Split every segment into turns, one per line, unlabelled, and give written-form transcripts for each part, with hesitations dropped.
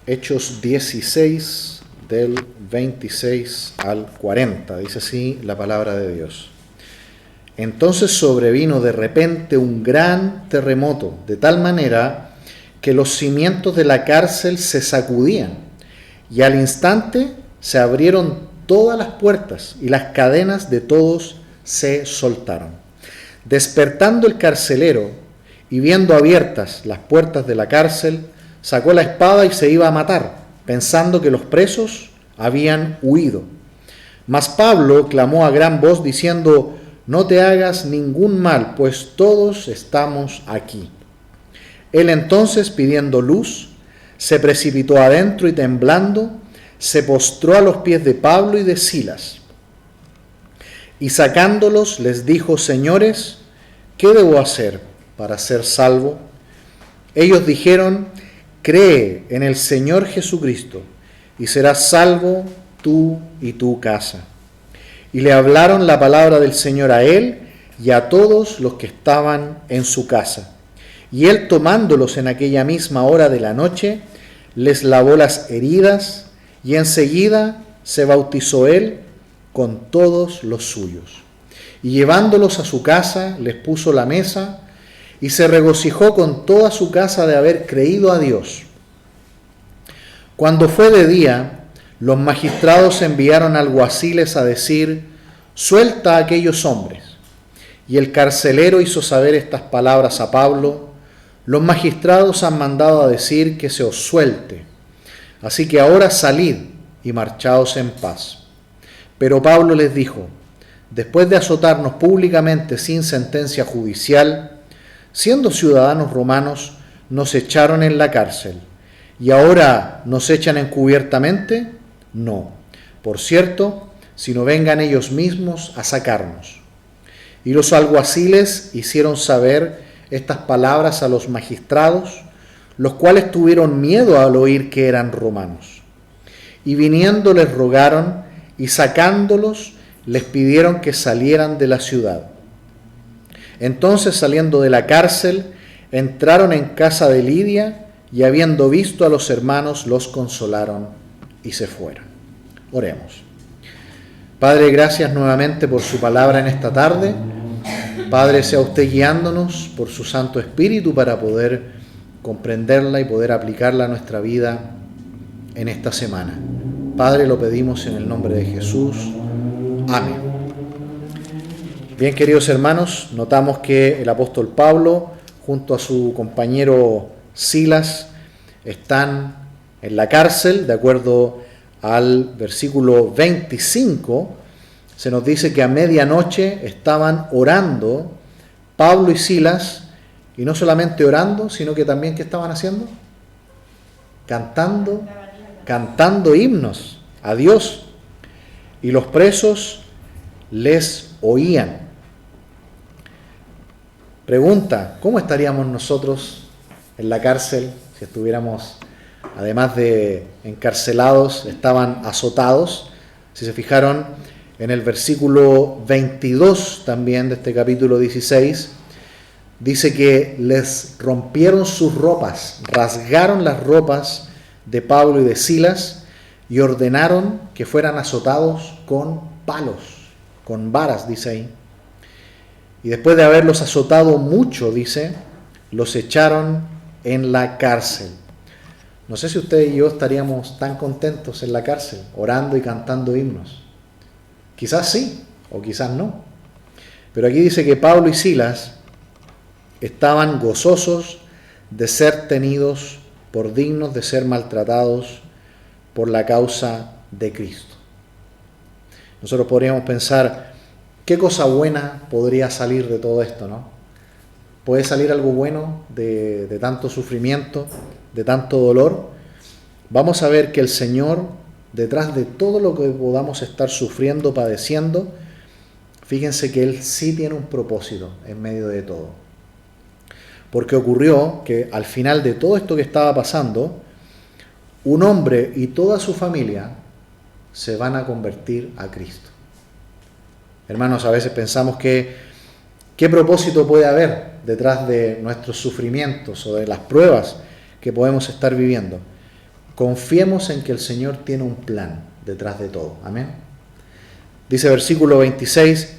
Hechos 16, del 26 al 40, dice así la palabra de Dios. Entonces sobrevino de repente un gran terremoto, de tal manera que los cimientos de la cárcel se sacudían, y al instante se abrieron todas las puertas y las cadenas de todos se soltaron. Despertando el carcelero y viendo abiertas las puertas de la cárcel, sacó la espada y se iba a matar, pensando que los presos habían huido. Mas Pablo clamó a gran voz diciendo: no te hagas ningún mal, pues todos estamos aquí. Él entonces, pidiendo luz, se precipitó adentro y temblando, se postró a los pies de Pablo y de Silas. Y sacándolos les dijo: señores, ¿qué debo hacer para ser salvo? Ellos dijeron: cree en el Señor Jesucristo y serás salvo tú y tu casa. Y le hablaron la palabra del Señor a él y a todos los que estaban en su casa. Y él, tomándolos en aquella misma hora de la noche, les lavó las heridas y enseguida se bautizó él con todos los suyos. Y llevándolos a su casa, les puso la mesa y se regocijó con toda su casa de haber creído a Dios. Cuando fue de día, los magistrados enviaron alguaciles a decir: suelta a aquellos hombres. Y el carcelero hizo saber estas palabras a Pablo: los magistrados han mandado a decir que se os suelte. Así que ahora salid y marchaos en paz. Pero Pablo les dijo: después de azotarnos públicamente sin sentencia judicial, siendo ciudadanos romanos, nos echaron en la cárcel. ¿Y ahora nos echan encubiertamente? No. Por cierto, sino vengan ellos mismos a sacarnos. Y los alguaciles hicieron saber estas palabras a los magistrados, los cuales tuvieron miedo al oír que eran romanos. Y viniendo les rogaron, y sacándolos les pidieron que salieran de la ciudad. Entonces, saliendo de la cárcel, entraron en casa de Lidia, y habiendo visto a los hermanos, los consolaron y se fueron. Oremos. Padre, gracias nuevamente por su palabra en esta tarde. Padre, sea usted guiándonos por su Santo Espíritu para poder comprenderla y poder aplicarla a nuestra vida en esta semana. Padre, lo pedimos en el nombre de Jesús. Amén. Bien, queridos hermanos, notamos que el apóstol Pablo, junto a su compañero Silas, están en la cárcel. De acuerdo al versículo 25, se nos dice que a medianoche estaban orando Pablo y Silas, y no solamente orando, sino que también, ¿qué estaban haciendo? Cantando himnos a Dios, y los presos les oían. Pregunta: ¿cómo estaríamos nosotros en la cárcel si estuviéramos, además de encarcelados, estaban azotados? Si se fijaron en el versículo 22 también de este capítulo 16, dice que les rompieron sus ropas, rasgaron las ropas de Pablo y de Silas y ordenaron que fueran azotados con palos, con varas, dice ahí. Y después de haberlos azotado mucho, dice, los echaron en la cárcel. No sé si usted y yo estaríamos tan contentos en la cárcel, orando y cantando himnos. Quizás sí, o quizás no. Pero aquí dice que Pablo y Silas estaban gozosos de ser tenidos por dignos de ser maltratados por la causa de Cristo. Nosotros podríamos pensar: ¿qué cosa buena podría salir de todo esto, no? ¿Puede salir algo bueno de tanto sufrimiento, de tanto dolor? Vamos a ver que el Señor, detrás de todo lo que podamos estar sufriendo, padeciendo, fíjense que Él sí tiene un propósito en medio de todo. Porque ocurrió que al final de todo esto que estaba pasando, un hombre y toda su familia se van a convertir a Cristo. Hermanos, a veces pensamos que ¿qué propósito puede haber detrás de nuestros sufrimientos o de las pruebas que podemos estar viviendo? confiemos en que el Señor tiene un plan detrás de todo. Amén. Dice versículo 26,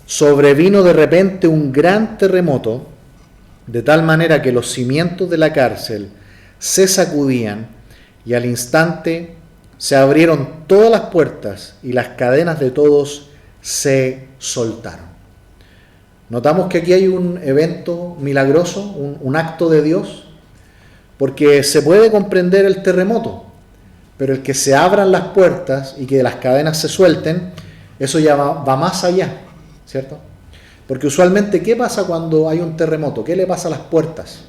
sobrevino de repente un gran terremoto, de tal manera que los cimientos de la cárcel se sacudían y al instante se abrieron todas las puertas y las cadenas de todos se soltaron. Notamos que aquí hay un evento milagroso, un acto de Dios, porque se puede comprender el terremoto, pero el que se abran las puertas y que las cadenas se suelten, eso ya va más allá, ¿cierto? Porque usualmente, ¿qué pasa cuando hay un terremoto? ¿Qué le pasa a las puertas?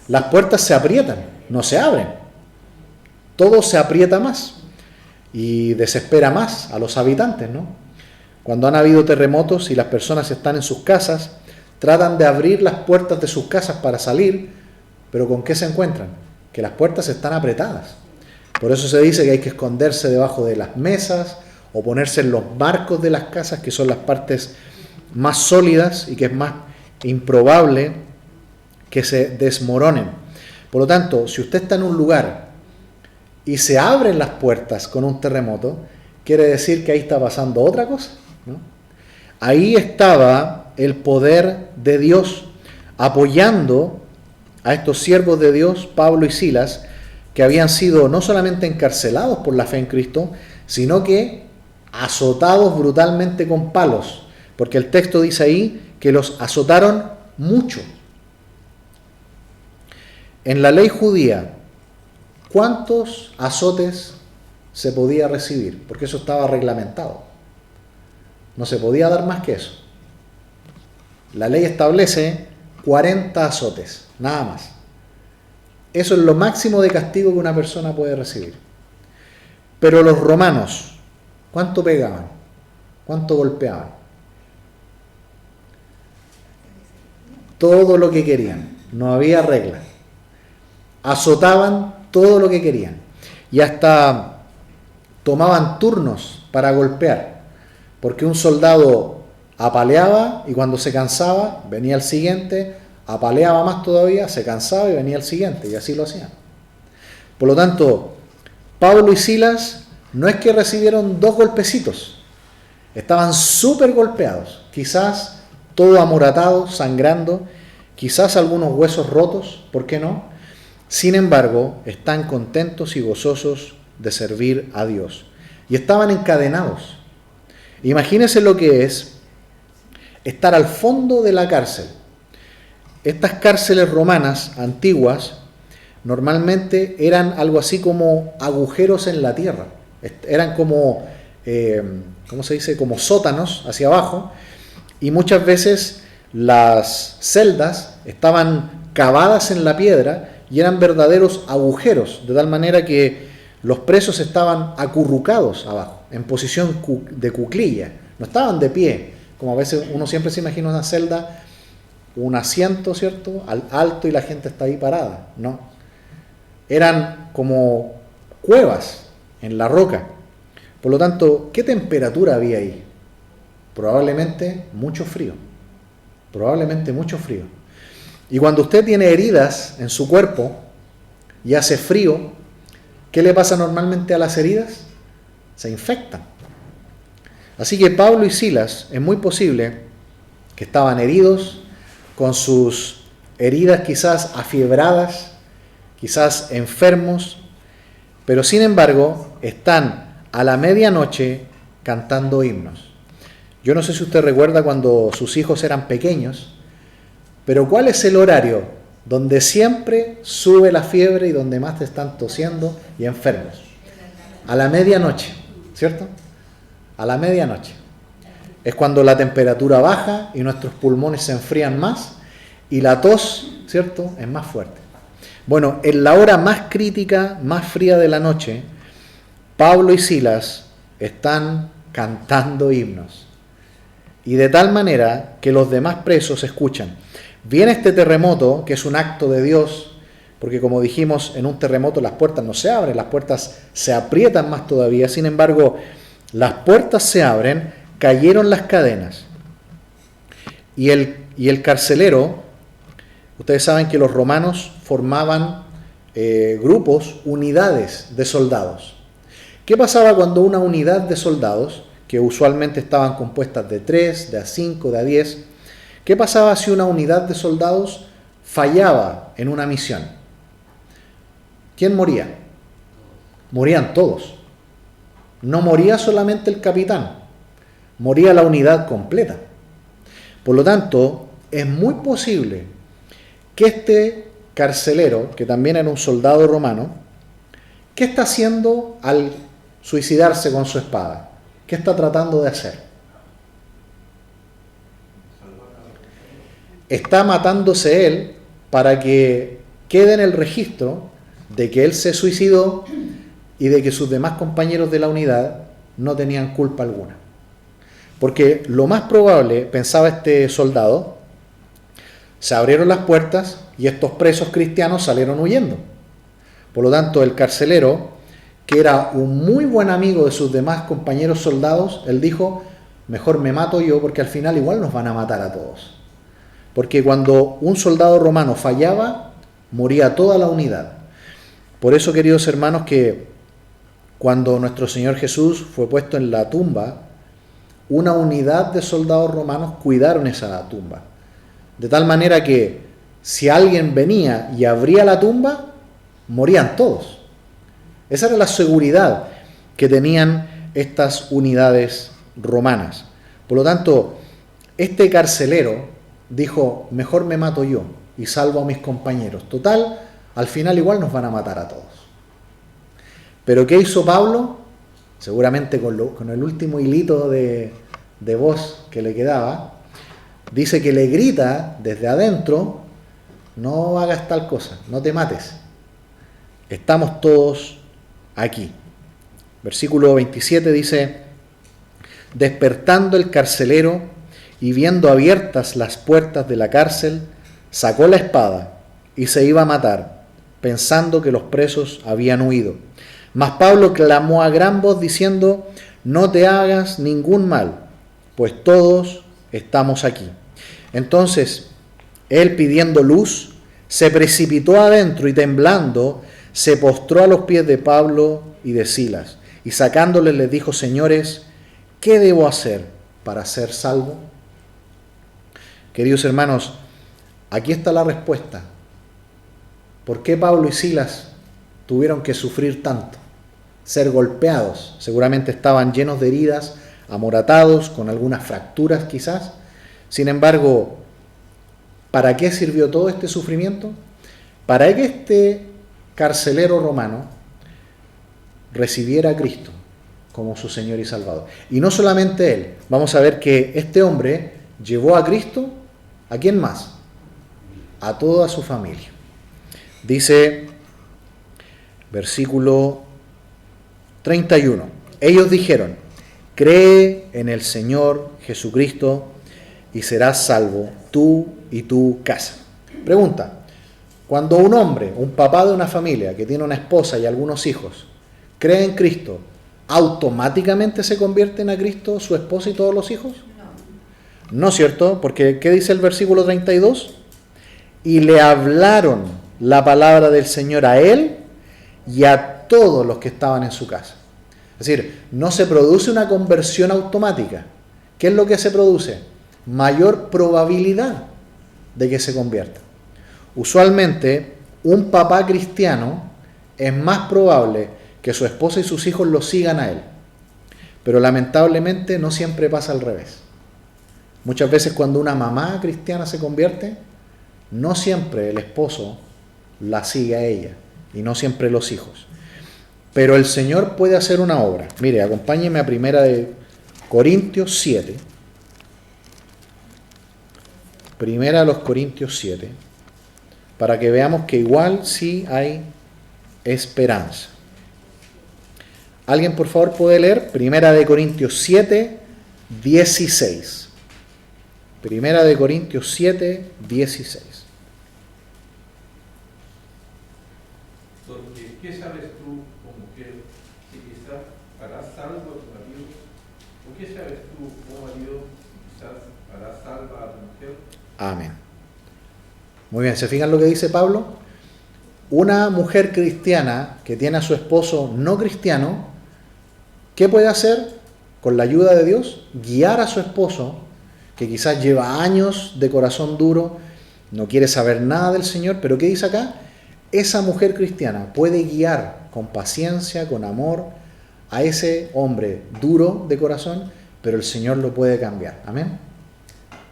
Las puertas se aprietan, no se abren. Todo se aprieta más y desespera más a los habitantes, ¿no? Cuando han habido terremotos y las personas están en sus casas, tratan de abrir las puertas de sus casas para salir, pero ¿con qué se encuentran? Que las puertas están apretadas. Por eso se dice que hay que esconderse debajo de las mesas o ponerse en los marcos de las casas, que son las partes más sólidas y que es más improbable que se desmoronen. Por lo tanto, si usted está en un lugar y se abren las puertas con un terremoto, quiere decir que ahí está pasando otra cosa, ¿no? Ahí estaba el poder de Dios apoyando a estos siervos de Dios, Pablo y Silas, que habían sido no solamente encarcelados por la fe en Cristo, sino que azotados brutalmente con palos, porque el texto dice ahí que los azotaron mucho. En la ley judía, ¿cuántos azotes se podía recibir? Porque eso estaba reglamentado. No se podía dar más que eso. La ley establece 40 azotes, nada más. Eso es lo máximo de castigo que una persona puede recibir. Pero los romanos, ¿cuánto pegaban? ¿Cuánto golpeaban? Todo lo que querían. No había regla. Azotaban todo lo que querían. Y hasta tomaban turnos para golpear. Porque un soldado apaleaba y cuando se cansaba, venía el siguiente, apaleaba más todavía, se cansaba y venía el siguiente. Y así lo hacían. Por lo tanto, Pablo y Silas no es que recibieron 2 golpecitos. Estaban súper golpeados. Quizás todo amoratado, sangrando, quizás algunos huesos rotos, ¿por qué no? Sin embargo, están contentos y gozosos de servir a Dios. Y estaban encadenados. Imagínense lo que es estar al fondo de la cárcel. Estas cárceles romanas antiguas normalmente eran algo así como agujeros en la tierra. Eran como, ¿cómo se dice? Como sótanos hacia abajo. Y muchas veces las celdas estaban cavadas en la piedra y eran verdaderos agujeros, de tal manera que los presos estaban acurrucados abajo, en posición de cuclilla, no estaban de pie, como a veces uno siempre se imagina una celda, un asiento, ¿cierto?, alto y la gente está ahí parada, no. Eran como cuevas en la roca. Por lo tanto, ¿qué temperatura había ahí? Probablemente mucho frío. Probablemente mucho frío. Y cuando usted tiene heridas en su cuerpo y hace frío, ¿qué le pasa normalmente a las heridas? Se infectan. Así que Pablo y Silas, es muy posible que estaban heridos, con sus heridas quizás afiebradas, quizás enfermos, pero sin embargo están a la medianoche cantando himnos. Yo no sé si usted recuerda cuando sus hijos eran pequeños, pero ¿cuál es el horario donde siempre sube la fiebre y donde más te están tosiendo y enfermos? A la medianoche, ¿cierto? A la medianoche. Es cuando la temperatura baja y nuestros pulmones se enfrían más y la tos, ¿cierto?, es más fuerte. Bueno, en la hora más crítica, más fría de la noche, Pablo y Silas están cantando himnos. Y de tal manera que los demás presos escuchan. Viene este terremoto, que es un acto de Dios, porque como dijimos, en un terremoto las puertas no se abren, las puertas se aprietan más todavía. Sin embargo, las puertas se abren, cayeron las cadenas. Y el carcelero, ustedes saben que los romanos formaban grupos, unidades de soldados. ¿Qué pasaba cuando una unidad de soldados, que usualmente estaban compuestas de 3, de a 5, de a 10, qué pasaba si una unidad de soldados fallaba en una misión? ¿Quién moría? Morían todos. No moría solamente el capitán, moría la unidad completa. Por lo tanto, es muy posible que este carcelero, que también era un soldado romano, ¿qué está haciendo al suicidarse con su espada? ¿Qué está tratando de hacer? Está matándose él para que quede en el registro de que él se suicidó y de que sus demás compañeros de la unidad no tenían culpa alguna. Porque lo más probable, pensaba este soldado, se abrieron las puertas y estos presos cristianos salieron huyendo. Por lo tanto, el carcelero, que era un muy buen amigo de sus demás compañeros soldados, él dijo, mejor me mato yo porque al final igual nos van a matar a todos. Porque cuando un soldado romano fallaba, moría toda la unidad. Por eso, queridos hermanos, que cuando nuestro Señor Jesús fue puesto en la tumba, una unidad de soldados romanos cuidaron esa tumba. De tal manera que si alguien venía y abría la tumba, morían todos. Esa era la seguridad que tenían estas unidades romanas. Por lo tanto, este carcelero dijo, mejor me mato yo y salvo a mis compañeros. Total, al final igual nos van a matar a todos. Pero ¿qué hizo Pablo? Seguramente con el último hilito de voz que le quedaba, dice que le grita desde adentro, no hagas tal cosa, no te mates. Estamos todos aquí. Versículo 27 dice, despertando el carcelero y viendo abiertas las puertas de la cárcel, sacó la espada y se iba a matar, pensando que los presos habían huido. Mas Pablo clamó a gran voz diciendo, no te hagas ningún mal, pues todos estamos aquí. Entonces, él pidiendo luz, se precipitó adentro y temblando, se postró a los pies de Pablo y de Silas. Y sacándoles les dijo, señores, ¿qué debo hacer para ser salvo? Queridos hermanos, aquí está la respuesta. ¿Por qué Pablo y Silas tuvieron que sufrir tanto? Ser golpeados. Seguramente estaban llenos de heridas, amoratados, con algunas fracturas quizás. Sin embargo, ¿para qué sirvió todo este sufrimiento? Para que este carcelero romano recibiera a Cristo como su Señor y Salvador. Y no solamente él. Vamos a ver que este hombre llevó a Cristo, ¿a quién más? A toda su familia. Dice, versículo 31. Ellos dijeron, cree en el Señor Jesucristo y serás salvo tú y tu casa. Pregunta, cuando un hombre, un papá de una familia que tiene una esposa y algunos hijos, cree en Cristo, ¿automáticamente se convierten a Cristo su esposa y todos los hijos? No, ¿cierto? Porque ¿qué dice el versículo 32? Y le hablaron la palabra del Señor a él y a todos los que estaban en su casa. Es decir, no se produce una conversión automática. ¿Qué es lo que se produce? Mayor probabilidad de que se convierta. Usualmente, un papá cristiano es más probable que su esposa y sus hijos lo sigan a él. Pero lamentablemente no siempre pasa al revés. Muchas veces cuando una mamá cristiana se convierte, no siempre el esposo la sigue a ella y no siempre los hijos. Pero el Señor puede hacer una obra. Mire, acompáñeme a 1 Corintios 7. 1 Corintios 7. Para que veamos que igual sí hay esperanza. ¿Alguien por favor puede leer? 1 Corintios 7, 16. 1 Corintios 7, 16.
Porque, ¿qué sabes tú como mujer si quizás harás salvo a tu marido? ¿O qué sabes tú como marido si quizás harás salva a tu mujer?
Amén. Muy bien, ¿se fijan lo que dice Pablo? una mujer cristiana que tiene a su esposo no cristiano, ¿qué puede hacer? Con la ayuda de Dios, guiar a su esposo, que quizás lleva años de corazón duro, no quiere saber nada del Señor, pero ¿qué dice acá? Esa mujer cristiana puede guiar con paciencia, con amor, a ese hombre duro de corazón, pero el Señor lo puede cambiar. Amén.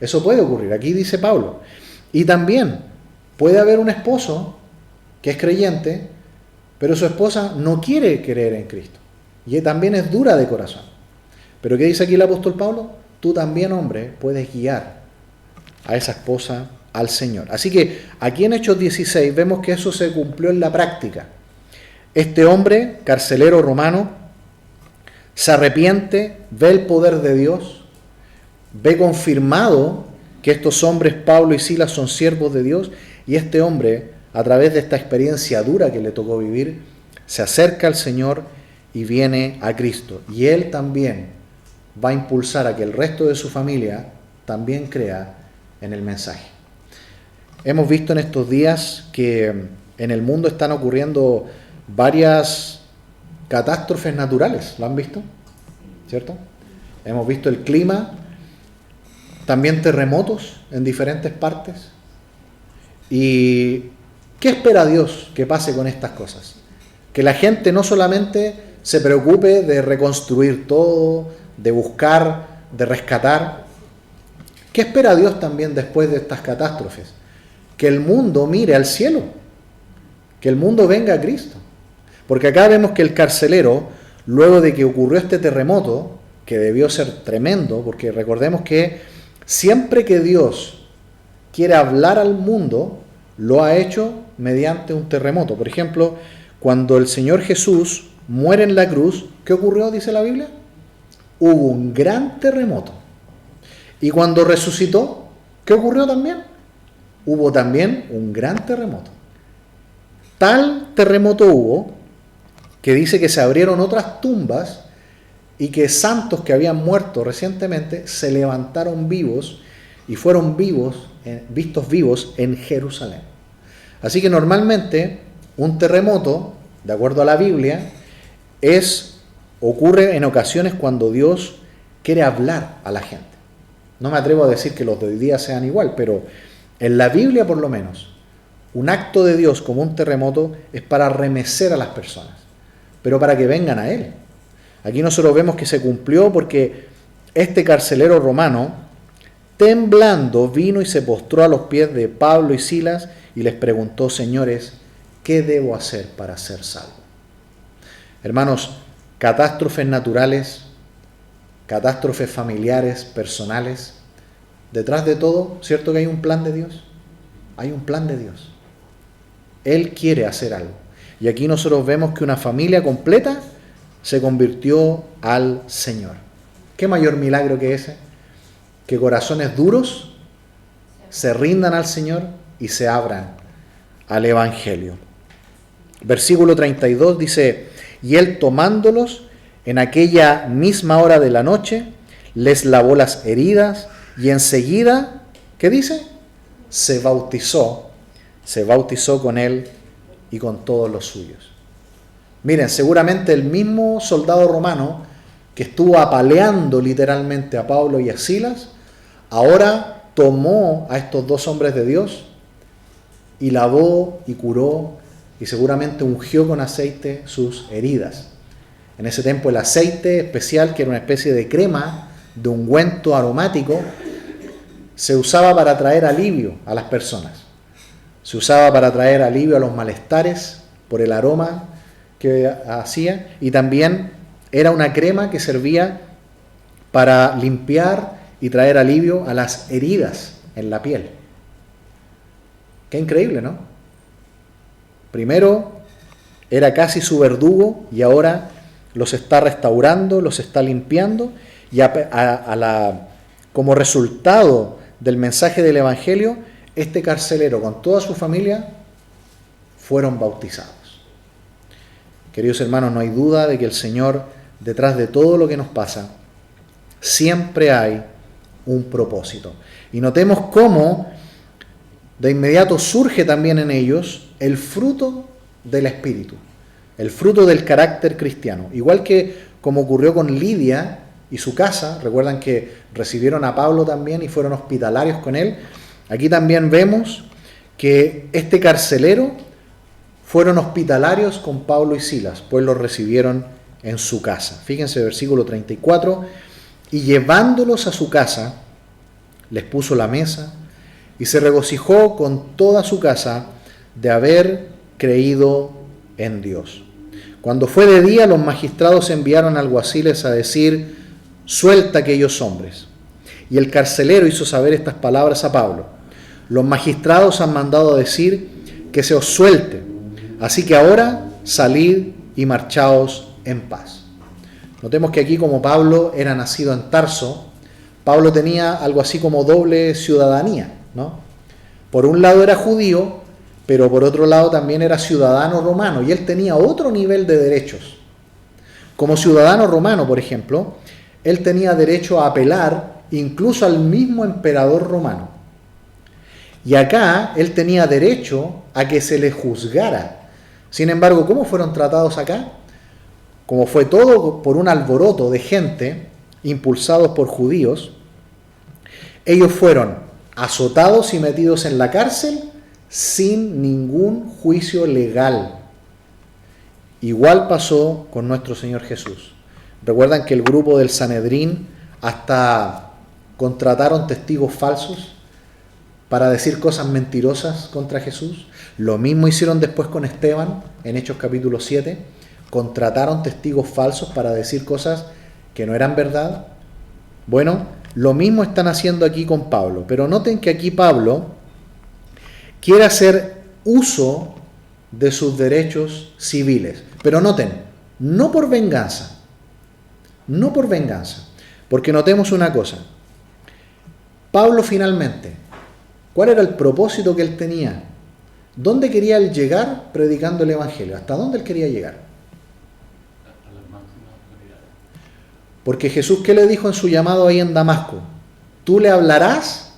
Eso puede ocurrir, aquí dice Pablo. Y también puede haber un esposo que es creyente, pero su esposa no quiere creer en Cristo. Y también es dura de corazón. Pero ¿qué dice aquí el apóstol Pablo? Tú también, hombre, puedes guiar a esa esposa al Señor. Así que aquí en Hechos 16 vemos que eso se cumplió en la práctica. Este hombre, carcelero romano, se arrepiente, ve el poder de Dios, ve confirmado que estos hombres, Pablo y Silas, son siervos de Dios, y este hombre, a través de esta experiencia dura que le tocó vivir, se acerca al Señor y viene a Cristo. Y él también va a impulsar a que el resto de su familia también crea en el mensaje. Hemos visto en estos días que en el mundo están ocurriendo varias catástrofes naturales. ¿Lo han visto? ¿Cierto? Hemos visto el clima, también terremotos en diferentes partes. ¿Y qué espera Dios que pase con estas cosas? Que la gente no solamente se preocupe de reconstruir todo, de buscar, de rescatar. ¿Qué espera Dios también después de estas catástrofes? Que el mundo mire al cielo, que el mundo venga a Cristo. Porque acá vemos que el carcelero, luego de que ocurrió este terremoto, que debió ser tremendo, porque recordemos que siempre que Dios quiere hablar al mundo, lo ha hecho mediante un terremoto. Por ejemplo, cuando el Señor Jesús muere en la cruz, ¿qué ocurrió, dice la Biblia? Hubo un gran terremoto. Y cuando resucitó, ¿qué ocurrió también? Hubo también un gran terremoto. Tal terremoto hubo que dice que se abrieron otras tumbas y que santos que habían muerto recientemente se levantaron vivos y fueron vistos vivos en Jerusalén. Así que normalmente un terremoto, de acuerdo a la Biblia, ocurre en ocasiones cuando Dios quiere hablar a la gente. No me atrevo a decir que los de hoy día sean igual, pero en la Biblia por lo menos, un acto de Dios como un terremoto es para remecer a las personas, pero para que vengan a Él. Aquí nosotros vemos que se cumplió porque este carcelero romano, temblando, vino y se postró a los pies de Pablo y Silas y les preguntó: señores, ¿qué debo hacer para ser salvo? Hermanos, catástrofes naturales, catástrofes familiares, personales, detrás de todo, ¿cierto que hay un plan de Dios? Hay un plan de Dios. Él quiere hacer algo. Y aquí nosotros vemos que una familia completa se convirtió al Señor. ¿Qué mayor milagro que ese? Que corazones duros se rindan al Señor y se abran al Evangelio. Versículo 32 dice: y él, tomándolos en aquella misma hora de la noche, les lavó las heridas y enseguida, ¿qué dice? Se bautizó con él y con todos los suyos. Miren, seguramente el mismo soldado romano que estuvo apaleando literalmente a Pablo y a Silas, ahora tomó a estos dos hombres de Dios y lavó y curó y seguramente ungió con aceite sus heridas. En ese tiempo el aceite especial, que era una especie de crema, de ungüento aromático, se usaba para traer alivio a las personas. Se usaba para traer alivio a los malestares por el aroma que hacía, y también era una crema que servía para limpiar y traer alivio a las heridas en la piel. Qué increíble, ¿no? Primero era casi su verdugo y ahora los está restaurando, los está limpiando, y como resultado del mensaje del Evangelio, este carcelero con toda su familia fueron bautizados. Queridos hermanos, no hay duda de que el Señor, detrás de todo lo que nos pasa, siempre hay un propósito. Y notemos cómo de inmediato surge también en ellos el fruto del Espíritu, el fruto del carácter cristiano. Igual que como ocurrió con Lidia y su casa, recuerdan que recibieron a Pablo también y fueron hospitalarios con él. Aquí también vemos que este carcelero fueron hospitalarios con Pablo y Silas, pues los recibieron en su casa. Fíjense, versículo 34, y llevándolos a su casa, les puso la mesa y se regocijó con toda su casa de haber creído en Dios. Cuando fue de día, los magistrados enviaron alguaciles a decir: suelta a aquellos hombres. Y el carcelero hizo saber estas palabras a Pablo: los magistrados han mandado a decir que se os suelte, así que ahora salid y marchaos en paz. Notemos que aquí, como Pablo era nacido en Tarso, Pablo tenía algo así como doble ciudadanía, ¿no? Por un lado era judío, pero por otro lado también era ciudadano romano, y él tenía otro nivel de derechos. Como ciudadano romano, por ejemplo, él tenía derecho a apelar incluso al mismo emperador romano. Y acá él tenía derecho a que se le juzgara. Sin embargo, ¿cómo fueron tratados acá? Como fue todo por un alboroto de gente, impulsados por judíos, ellos fueron azotados y metidos en la cárcel sin ningún juicio legal. Igual pasó con nuestro Señor Jesús. Recuerdan que el grupo del Sanedrín hasta contrataron testigos falsos para decir cosas mentirosas contra Jesús. Lo mismo hicieron después con Esteban en Hechos capítulo 7. Contrataron testigos falsos para decir cosas que no eran verdad. Bueno, lo mismo están haciendo aquí con Pablo. Pero noten que aquí Pablo quiere hacer uso de sus derechos civiles. Pero noten, no por venganza. No por venganza. Porque notemos una cosa. Pablo finalmente, ¿cuál era el propósito que él tenía? ¿Dónde quería él llegar predicando el Evangelio? ¿Hasta dónde él quería llegar?
Hasta las máximas autoridades.
Porque Jesús, ¿qué le dijo en su llamado ahí en Damasco? Tú le hablarás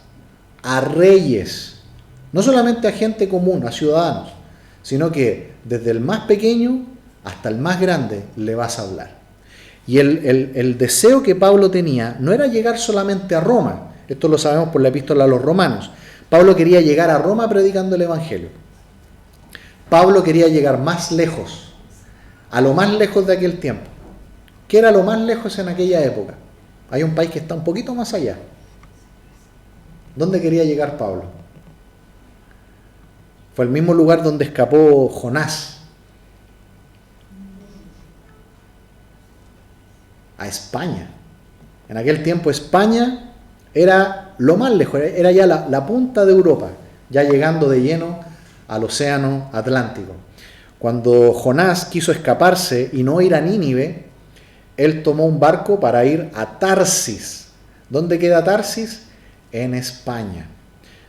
a reyes, no solamente a gente común, a ciudadanos, sino que desde el más pequeño hasta el más grande le vas a hablar. Y el deseo que Pablo tenía no era llegar solamente a Roma. Esto lo sabemos por la epístola a los romanos. Pablo quería llegar a Roma predicando el Evangelio. Pablo quería llegar más lejos, a lo más lejos de aquel tiempo. ¿Qué era lo más lejos en aquella época? Hay un país que está un poquito más allá. ¿Dónde quería llegar Pablo? Fue el mismo lugar donde escapó Jonás. A España. En aquel tiempo España era lo más lejos, era ya la punta de Europa, ya llegando de lleno al océano Atlántico. Cuando Jonás quiso escaparse y no ir a Nínive, él tomó un barco para ir a Tarsis. ¿Dónde queda Tarsis? En España.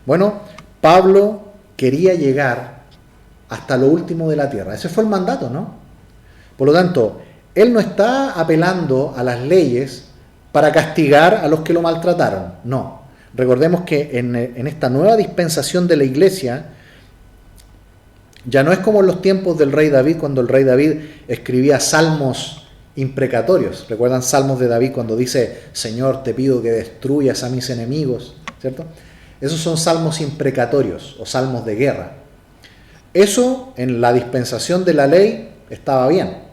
Bueno, Pablo quería llegar hasta lo último de la tierra. Ese fue el mandato, ¿no? Por lo tanto, él no está apelando a las leyes para castigar a los que lo maltrataron. No. Recordemos que en esta nueva dispensación de la iglesia, ya no es como en los tiempos del rey David, cuando el rey David escribía salmos imprecatorios. ¿Recuerdan salmos de David cuando dice: Señor, te pido que destruyas a mis enemigos? ¿Cierto? Esos son salmos imprecatorios o salmos de guerra. Eso en la dispensación de la ley estaba bien.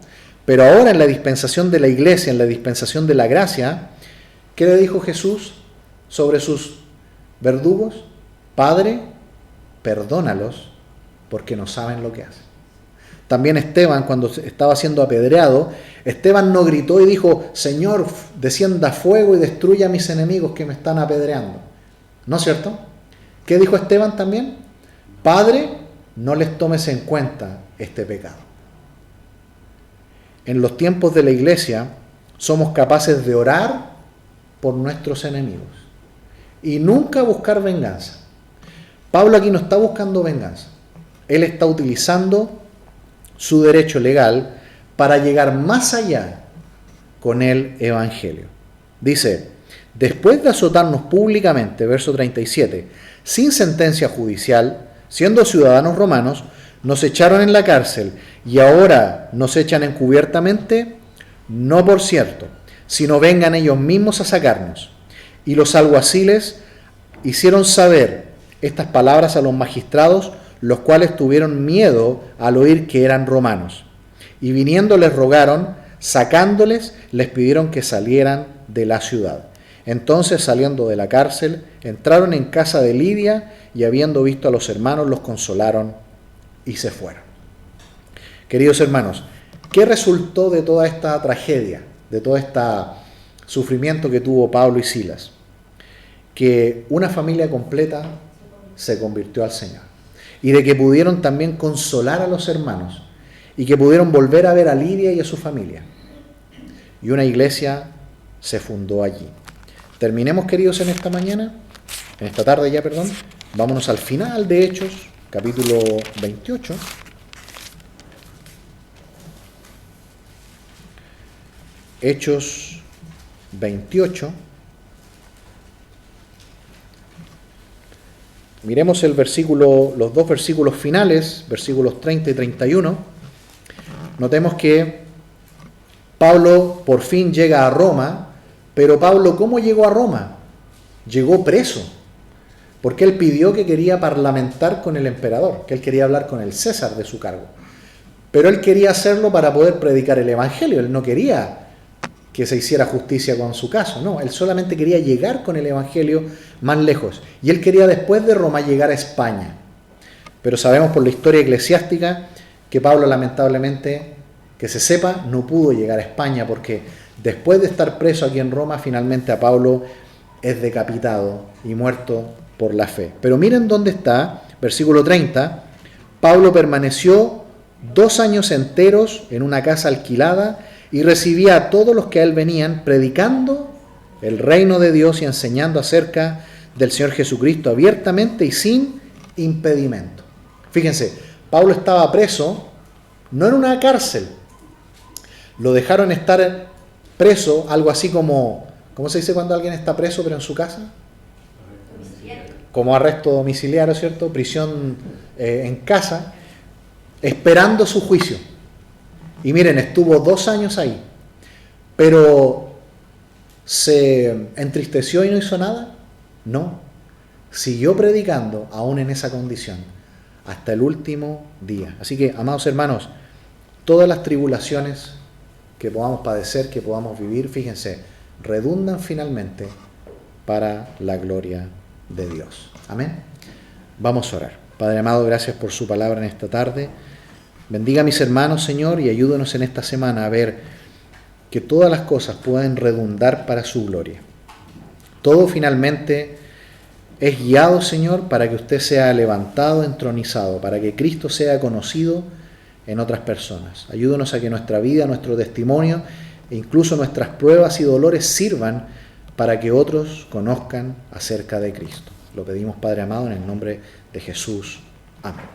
Pero ahora en la dispensación de la iglesia, en la dispensación de la gracia, ¿qué le dijo Jesús sobre sus verdugos? Padre, perdónalos porque no saben lo que hacen. También Esteban, cuando estaba siendo apedreado, Esteban no gritó y dijo: Señor, descienda fuego y destruya a mis enemigos que me están apedreando. ¿No es cierto? ¿Qué dijo Esteban también? Padre, no les tomes en cuenta este pecado. En los tiempos de la iglesia somos capaces de orar por nuestros enemigos y nunca buscar venganza. Pablo aquí no está buscando venganza. Él está utilizando su derecho legal para llegar más allá con el Evangelio. Dice: después de azotarnos públicamente, verso 37, sin sentencia judicial, siendo ciudadanos romanos, nos echaron en la cárcel y ahora nos echan encubiertamente, no por cierto, sino vengan ellos mismos a sacarnos. Y los alguaciles hicieron saber estas palabras a los magistrados, los cuales tuvieron miedo al oír que eran romanos. Y viniendo les rogaron, sacándoles, les pidieron que salieran de la ciudad. Entonces, saliendo de la cárcel, entraron en casa de Lidia y habiendo visto a los hermanos, los consolaron y se fueron. Queridos hermanos, ¿qué resultó de toda esta tragedia, de todo este sufrimiento que tuvo Pablo y Silas? Que una familia completa se convirtió al Señor y de que pudieron también consolar a los hermanos y que pudieron volver a ver a Lidia y a su familia. Y una iglesia se fundó allí. Terminemos, queridos, en esta tarde ya, perdón. Vámonos al final de Hechos, capítulo 28. Hechos 28. Miremos los dos versículos finales, versículos 30 y 31. Notemos que Pablo por fin llega a Roma, pero Pablo, ¿cómo llegó a Roma? Llegó preso, porque él pidió que quería parlamentar con el emperador, que él quería hablar con el César de su cargo. Pero él quería hacerlo para poder predicar el evangelio, él no quería que se hiciera justicia con su caso, no, él solamente quería llegar con el evangelio más lejos. Y él quería después de Roma llegar a España. Pero sabemos por la historia eclesiástica que Pablo, lamentablemente, que se sepa, no pudo llegar a España porque después de estar preso aquí en Roma, finalmente a Pablo es decapitado y muerto por la fe. Pero miren dónde está, versículo 30, Pablo permaneció 2 años enteros en una casa alquilada y recibía a todos los que a él venían, predicando el reino de Dios y enseñando acerca del Señor Jesucristo abiertamente y sin impedimento. Fíjense, Pablo estaba preso, no en una cárcel, lo dejaron estar preso, algo así como, ¿cómo se dice cuando alguien está preso pero en su casa? Como arresto domiciliario, ¿cierto? Prisión en casa, esperando su juicio. Y miren, estuvo 2 años ahí, pero ¿se entristeció y no hizo nada? No, siguió predicando aún en esa condición, hasta el último día. Así que, amados hermanos, todas las tribulaciones que podamos padecer, que podamos vivir, fíjense, redundan finalmente para la gloria de Dios. Amén. Vamos a orar. Padre amado, gracias por su palabra en esta tarde. Bendiga a mis hermanos, Señor, y ayúdanos en esta semana a ver que todas las cosas puedan redundar para su gloria. Todo finalmente es guiado, Señor, para que usted sea levantado, entronizado, para que Cristo sea conocido en otras personas. Ayúdanos a que nuestra vida, nuestro testimonio e incluso nuestras pruebas y dolores sirvan para que otros conozcan acerca de Cristo. Lo pedimos, Padre amado, en el nombre de Jesús. Amén.